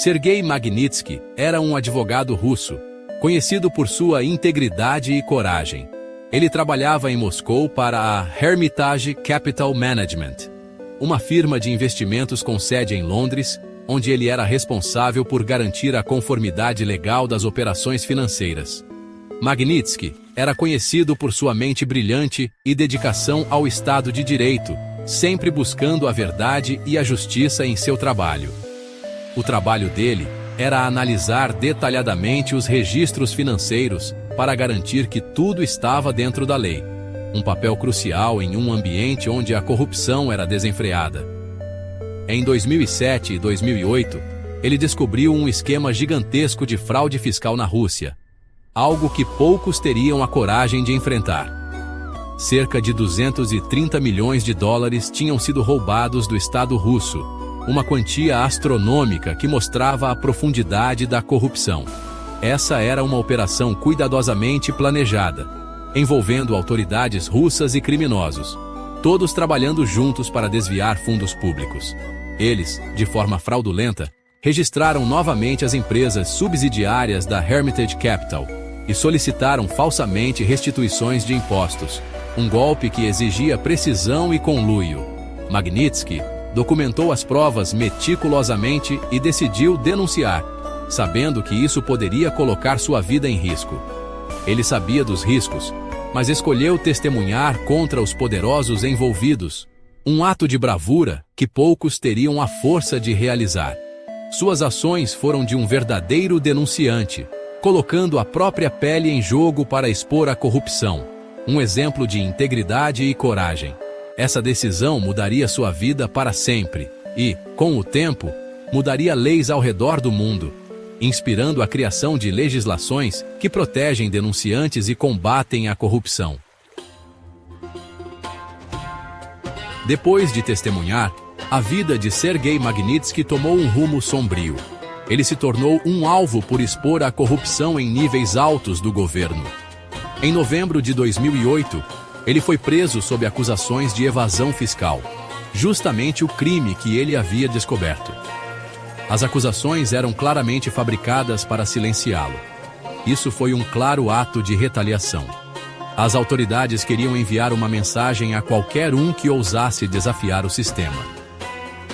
Sergei Magnitsky era um advogado russo, conhecido por sua integridade e coragem. Ele trabalhava em Moscou para a Hermitage Capital Management, uma firma de investimentos com sede em Londres, onde ele era responsável por garantir a conformidade legal das operações financeiras. Magnitsky era conhecido por sua mente brilhante e dedicação ao Estado de Direito, sempre buscando a verdade e a justiça em seu trabalho. O trabalho dele era analisar detalhadamente os registros financeiros para garantir que tudo estava dentro da lei, um papel crucial em um ambiente onde a corrupção era desenfreada. Em 2007 e 2008, ele descobriu um esquema gigantesco de fraude fiscal na Rússia, algo que poucos teriam a coragem de enfrentar. Cerca de 230 milhões de dólares tinham sido roubados do Estado russo, uma quantia astronômica que mostrava a profundidade da corrupção. Essa era uma operação cuidadosamente planejada, envolvendo autoridades russas e criminosos, todos trabalhando juntos para desviar fundos públicos. Eles, de forma fraudulenta, registraram novamente as empresas subsidiárias da Hermitage Capital e solicitaram falsamente restituições de impostos, um golpe que exigia precisão e conluio. Magnitsky documentou as provas meticulosamente e decidiu denunciar, sabendo que isso poderia colocar sua vida em risco. Ele sabia dos riscos, mas escolheu testemunhar contra os poderosos envolvidos, um ato de bravura que poucos teriam a força de realizar. Suas ações foram de um verdadeiro denunciante, colocando a própria pele em jogo para expor a corrupção, um exemplo de integridade e coragem. Essa decisão mudaria sua vida para sempre e, com o tempo, mudaria leis ao redor do mundo, inspirando a criação de legislações que protegem denunciantes e combatem a corrupção. Depois de testemunhar, a vida de Sergei Magnitsky tomou um rumo sombrio. Ele se tornou um alvo por expor a corrupção em níveis altos do governo. Em novembro de 2008, ele foi preso sob acusações de evasão fiscal, justamente o crime que ele havia descoberto. As acusações eram claramente fabricadas para silenciá-lo. Isso foi um claro ato de retaliação. As autoridades queriam enviar uma mensagem a qualquer um que ousasse desafiar o sistema.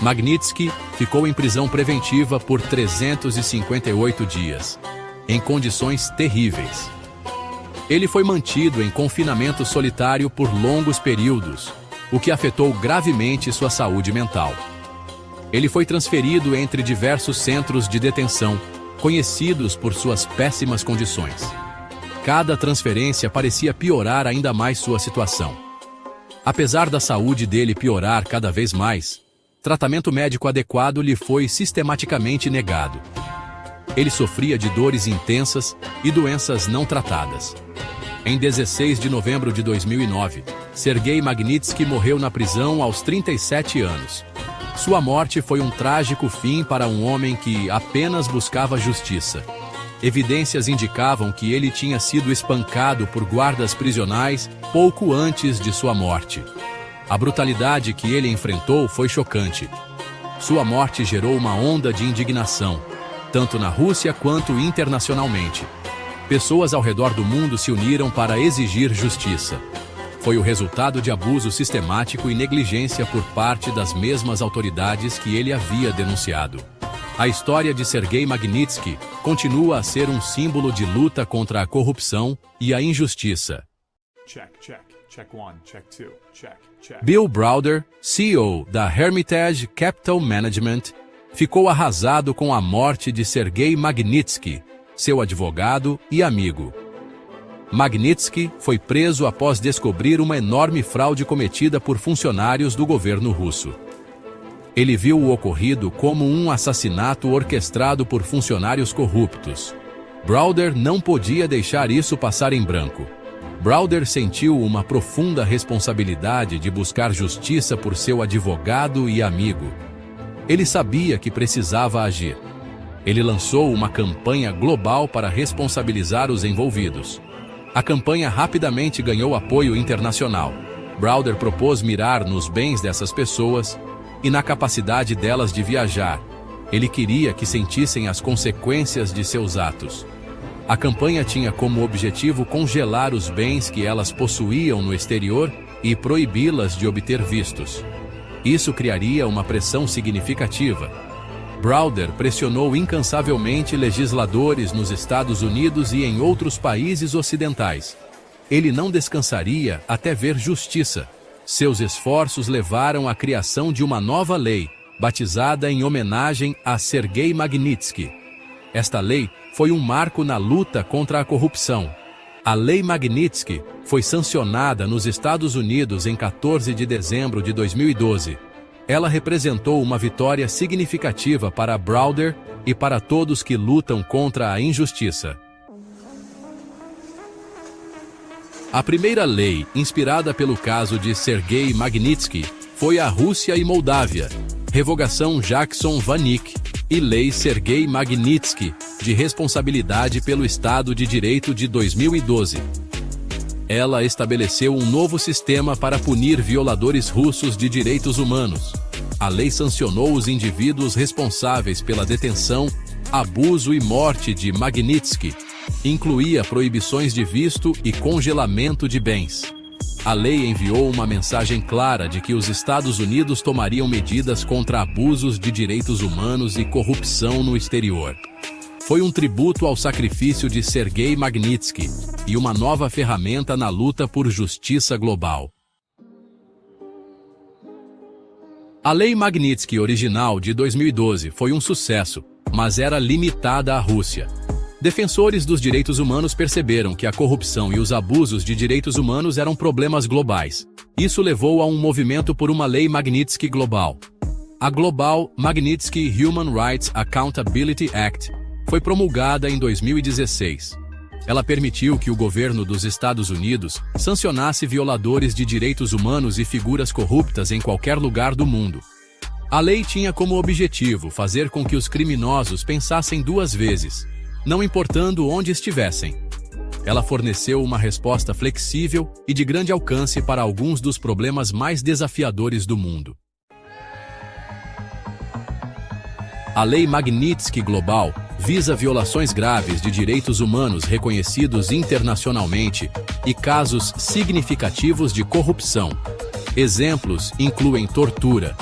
Magnitsky ficou em prisão preventiva por 358 dias, em condições terríveis. Ele foi mantido em confinamento solitário por longos períodos, o que afetou gravemente sua saúde mental. Ele foi transferido entre diversos centros de detenção, conhecidos por suas péssimas condições. Cada transferência parecia piorar ainda mais sua situação. Apesar da saúde dele piorar cada vez mais, tratamento médico adequado lhe foi sistematicamente negado. Ele sofria de dores intensas e doenças não tratadas. Em 16 de novembro de 2009, Sergei Magnitsky morreu na prisão aos 37 anos. Sua morte foi um trágico fim para um homem que apenas buscava justiça. Evidências indicavam que ele tinha sido espancado por guardas prisionais pouco antes de sua morte. A brutalidade que ele enfrentou foi chocante. Sua morte gerou uma onda de indignação, tanto na Rússia quanto internacionalmente. Pessoas ao redor do mundo se uniram para exigir justiça. Foi o resultado de abuso sistemático e negligência por parte das mesmas autoridades que ele havia denunciado. A história de Sergei Magnitsky continua a ser um símbolo de luta contra a corrupção e a injustiça. Bill Browder, CEO da Hermitage Capital Management, ficou arrasado com a morte de Sergei Magnitsky, seu advogado e amigo. Magnitsky foi preso após descobrir uma enorme fraude cometida por funcionários do governo russo. Ele viu o ocorrido como um assassinato orquestrado por funcionários corruptos. Browder não podia deixar isso passar em branco. Browder sentiu uma profunda responsabilidade de buscar justiça por seu advogado e amigo. Ele sabia que precisava agir. Ele lançou uma campanha global para responsabilizar os envolvidos. A campanha rapidamente ganhou apoio internacional. Browder propôs mirar nos bens dessas pessoas e na capacidade delas de viajar, Ele queria que sentissem as consequências de seus atos. A campanha tinha como objetivo congelar os bens que elas possuíam no exterior e proibi-las de obter vistos. Isso criaria uma pressão significativa. Browder pressionou incansavelmente legisladores nos Estados Unidos e em outros países ocidentais. Ele não descansaria até ver justiça. Seus esforços levaram à criação de uma nova lei, batizada em homenagem a Sergei Magnitsky. Esta lei foi um marco na luta contra a corrupção. A Lei Magnitsky foi sancionada nos Estados Unidos em 14 de dezembro de 2012. Ela representou uma vitória significativa para Browder e para todos que lutam contra a injustiça. A primeira lei, inspirada pelo caso de Sergei Magnitsky, foi a Rússia e Moldávia, Revogação Jackson-Vanik e Lei Sergei Magnitsky, de responsabilidade pelo Estado de Direito de 2012. Ela estabeleceu um novo sistema para punir violadores russos de direitos humanos. A lei sancionou os indivíduos responsáveis pela detenção, abuso e morte de Magnitsky. Incluía proibições de visto e congelamento de bens. A lei enviou uma mensagem clara de que os Estados Unidos tomariam medidas contra abusos de direitos humanos e corrupção no exterior. Foi um tributo ao sacrifício de Sergei Magnitsky e uma nova ferramenta na luta por justiça global. A Lei Magnitsky original de 2012 foi um sucesso, mas era limitada à Rússia. Defensores dos direitos humanos perceberam que a corrupção e os abusos de direitos humanos eram problemas globais. Isso levou a um movimento por uma lei Magnitsky global. A Global Magnitsky Human Rights Accountability Act foi promulgada em 2016. Ela permitiu que o governo dos Estados Unidos sancionasse violadores de direitos humanos e figuras corruptas em qualquer lugar do mundo. A lei tinha como objetivo fazer com que os criminosos pensassem duas vezes, não importando onde estivessem. Ela forneceu uma resposta flexível e de grande alcance para alguns dos problemas mais desafiadores do mundo. A Lei Magnitsky Global visa violações graves de direitos humanos reconhecidos internacionalmente e casos significativos de corrupção. Exemplos incluem tortura,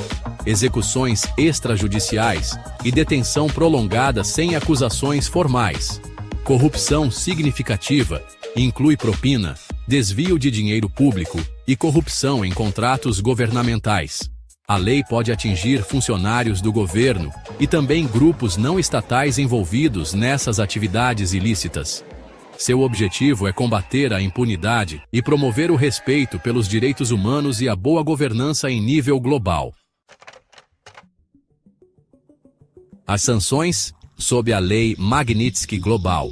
execuções extrajudiciais e detenção prolongada sem acusações formais. Corrupção significativa inclui propina, desvio de dinheiro público e corrupção em contratos governamentais. A lei pode atingir funcionários do governo e também grupos não estatais envolvidos nessas atividades ilícitas. Seu objetivo é combater a impunidade e promover o respeito pelos direitos humanos e a boa governança em nível global. As sanções, sob a Lei Magnitsky Global,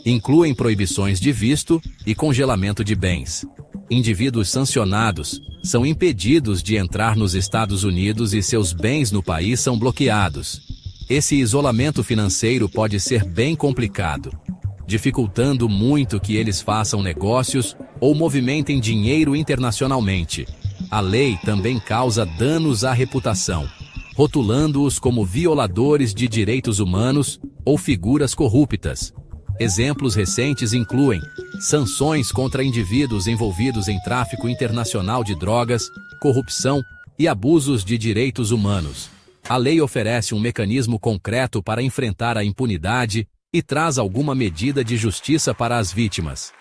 incluem proibições de visto e congelamento de bens. Indivíduos sancionados são impedidos de entrar nos Estados Unidos e seus bens no país são bloqueados. Esse isolamento financeiro pode ser bem complicado, dificultando muito que eles façam negócios ou movimentem dinheiro internacionalmente. A lei também causa danos à reputação, rotulando-os como violadores de direitos humanos ou figuras corruptas. Exemplos recentes incluem sanções contra indivíduos envolvidos em tráfico internacional de drogas, corrupção e abusos de direitos humanos. A lei oferece um mecanismo concreto para enfrentar a impunidade e traz alguma medida de justiça para as vítimas.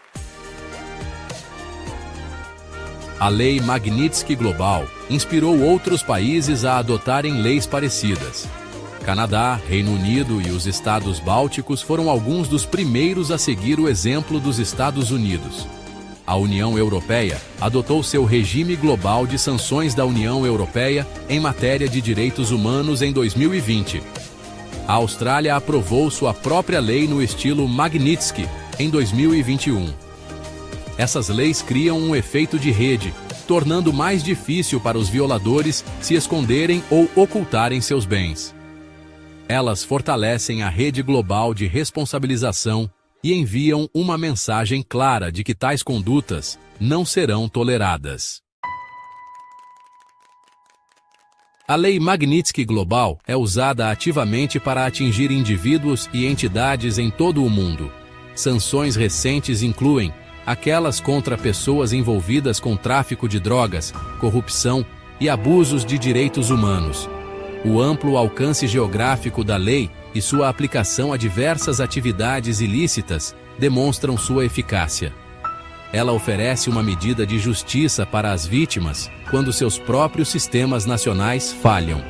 A Lei Magnitsky Global inspirou outros países a adotarem leis parecidas. Canadá, Reino Unido e os Estados Bálticos foram alguns dos primeiros a seguir o exemplo dos Estados Unidos. A União Europeia adotou seu regime global de sanções da União Europeia em matéria de direitos humanos em 2020. A Austrália aprovou sua própria lei no estilo Magnitsky em 2021. Essas leis criam um efeito de rede, tornando mais difícil para os violadores se esconderem ou ocultarem seus bens. Elas fortalecem a rede global de responsabilização e enviam uma mensagem clara de que tais condutas não serão toleradas. A Lei Magnitsky Global é usada ativamente para atingir indivíduos e entidades em todo o mundo. Sanções recentes incluem aquelas contra pessoas envolvidas com tráfico de drogas, corrupção e abusos de direitos humanos. O amplo alcance geográfico da lei e sua aplicação a diversas atividades ilícitas demonstram sua eficácia. Ela oferece uma medida de justiça para as vítimas quando seus próprios sistemas nacionais falham.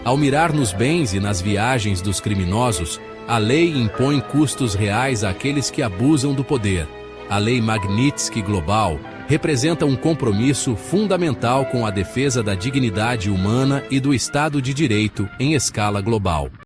Ao mirar nos bens e nas viagens dos criminosos, a lei impõe custos reais àqueles que abusam do poder. A Lei Magnitsky Global representa um compromisso fundamental com a defesa da dignidade humana e do Estado de Direito em escala global.